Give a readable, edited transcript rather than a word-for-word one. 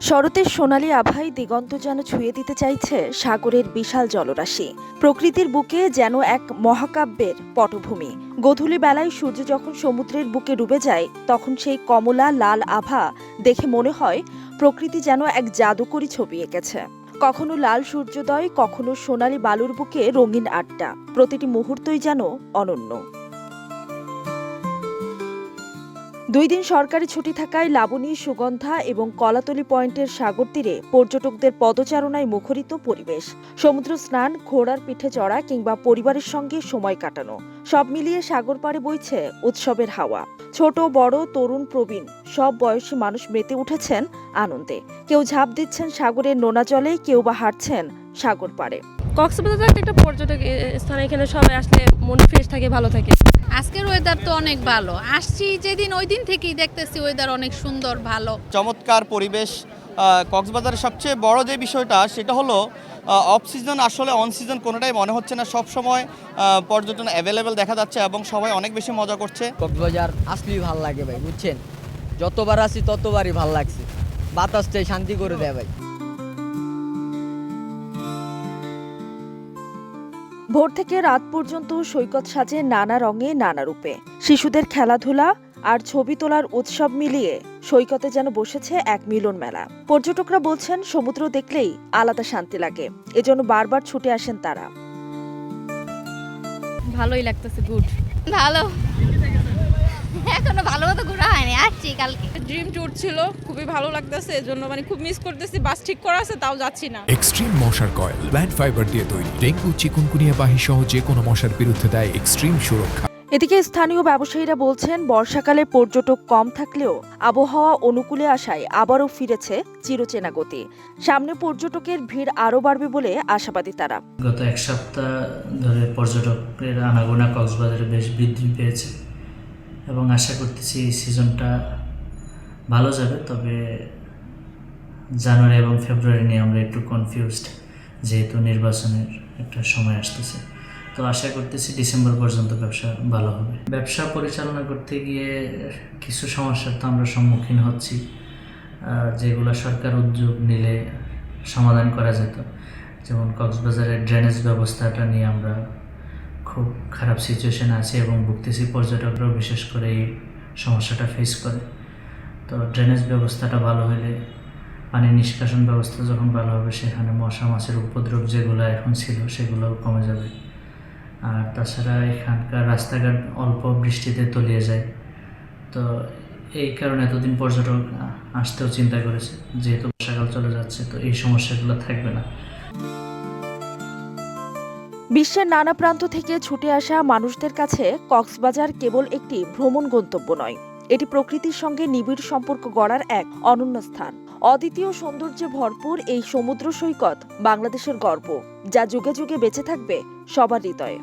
শরতের সোনালি আভায় দিগন্ত যেন ছুঁয়ে দিতে চাইছে সাগরের বিশাল জলরাশি। প্রকৃতির বুকে যেন এক মহাকাব্যের পটভূমি। গোধূলি বেলায় সূর্য যখন সমুদ্রের বুকে ডুবে যায়, তখন সেই কমলা লাল আভা দেখে মনে হয় প্রকৃতি যেন এক জাদুকরী ছবি এঁকেছে। কখনো লাল সূর্যোদয়, কখনো সোনালি বালুর বুকে রঙিন আড্ডা, প্রতিটি মুহূর্তই যেন অনন্য। 2 দিন সরকারি ছুটি থাকায় লাবণী, সুগন্ধা এবং কলাতলি পয়েন্টের সাগর তীরে পর্যটকদের পদচারণায় মুখরিত পরিবেশ। সমুদ্র স্নান, ঘোড়ার পিঠে চড়া কিংবা পরিবারের সঙ্গে সময় কাটানো, সব মিলিয়ে সাগর পাড়ে বইছে উৎসবের হাওয়া। ছোট বড়, তরুণ প্রবীণ সব বয়সী মানুষ মেতে উঠেছেন আনন্দে। কেউ ঝাঁপ দিচ্ছেন সাগরের নোনা জলে, কেউ বা হাঁটছেন সাগর পাড়ে। কক্সবাজার একটা পর্যটক স্থান, এখানে সবাই আসলে মন ফ্রেশ থাকে, ভালো থাকে। আজকের ওয়েদার তো অনেক ভালো। আসছি যেদিন ওই দিন থেকেই দেখতেছি ওয়েদার অনেক সুন্দর, ভালো, চমৎকার পরিবেশ। কক্সবাজারের সবচেয়ে বড় যে বিষয়টা সেটা হলো অফ সিজন আসলে অন সিজন কোনোটাই মনে হচ্ছে না। সব সময় পর্যটন অ্যাভেলেবেল দেখা যাচ্ছে এবং সবাই অনেক বেশি মজা করছে। কক্সবাজার আসলেই ভালো লাগে ভাই, বুঝছেন? যতবার আসি ততবারই ভালো লাগছে। বাতাসটাই শান্তি করে দেয় ভাই। ভোর থেকে রাত পর্যন্ত সৈকত সাজে নানা রঙে নানা রূপে। শিশুদের খেলাধুলা আর ছবি তোলার উৎসব মিলিয়ে সৈকতে যেন বসেছে এক মিলন মেলা। পর্যটকরা বলছেন সমুদ্র দেখলেই আলাদা শান্তি লাগে, এজন্য বারবার ছুটে আসেন তারা। ভালোই লাগতেছে, গুড। ভালো। এখনো ভালো মতো ঘোরা হয়নি, আসছি কালকে। ড্রিম ট্যুর ছিল, খুবই ভালো লাগতেছে। এজন্য খুব মিস করতেছি। বাস ঠিক করা আছে, তাও যাচ্ছি না। এক্সট্রিম মশার কয়েল প্ল্যান্ট ফাইবার দিয়ে তৈরি, ডেঙ্গু, চিকুনগুনিয়া বাহি সহ যে কোনো মশার বিরুদ্ধে দেয় এক্সট্রিম সুরক্ষা। এদিকে স্থানীয় ব্যবসায়ীরা বলছেন বর্ষাকালে পর্যটক কম থাকলেও আবহাওয়া অনুকূলে আসায় আবারও ফিরেছে চিরচেনা গতি। সামনে পর্যটকের ভিড় আরও বাড়বে বলে আশাবাদী তারা। গত এক সপ্তাহ ধরে পর্যটকের আনাগোনা কক্সবাজারে বেশ বৃদ্ধি পেয়েছে এবং আশা করতেছি এই সিজনটা ভালো যাবে। তবে জানুয়ারি এবং ফেব্রুয়ারি নিয়ে আমরা একটু কনফিউজড, যেহেতু নির্বাচনের একটা সময় আসতেছে। তো আশা করতেছি ডিসেম্বর পর্যন্ত ব্যবসা ভালো হবে। ব্যবসা পরিচালনা করতে গিয়ে কিছু সমস্যার তো আমরা সম্মুখীন হচ্ছি, যেগুলো সরকার উদ্যোগ নিলে সমাধান করা যেত। যেমন কক্সবাজারের ড্রেনেজ ব্যবস্থাটা নিয়ে আমরা খুব খারাপ সিচুয়েশানে আছি এবং ভুগতেছি। পর্যটকরাও বিশেষ করে এই সমস্যাটা ফেস করে। তো ড্রেনেজ ব্যবস্থাটা ভালো হলে, পানি নিষ্কাশন ব্যবস্থা যখন ভালো হবে, সেখানে মশা মাছের উপদ্রব যেগুলো এখন ছিল সেগুলোও কমে যাবে। আর তাছাড়া এখানকার রাস্তাঘাট অল্প বৃষ্টিতে তলিয়ে যায়। তো এই কারণে এতদিন পর্যটক আসতেও চিন্তা করেছে, যেহেতু বর্ষাকাল চলে যাচ্ছে তো এই সমস্যাগুলো থাকবে না। বিশ্বের নানা প্রান্ত থেকে ছুটে আসা মানুষদের কাছে কক্সবাজার কেবল একটি ভ্রমণ গন্তব্য নয়, এটি প্রকৃতির সঙ্গে নিবিড় সম্পর্ক গড়ার এক অনন্য স্থান। অদ্বিতীয় সৌন্দর্যে ভরপুর এই সমুদ্র সৈকত বাংলাদেশের গর্ব, যা যুগে যুগে বেঁচে থাকবে সবার হৃদয়ে।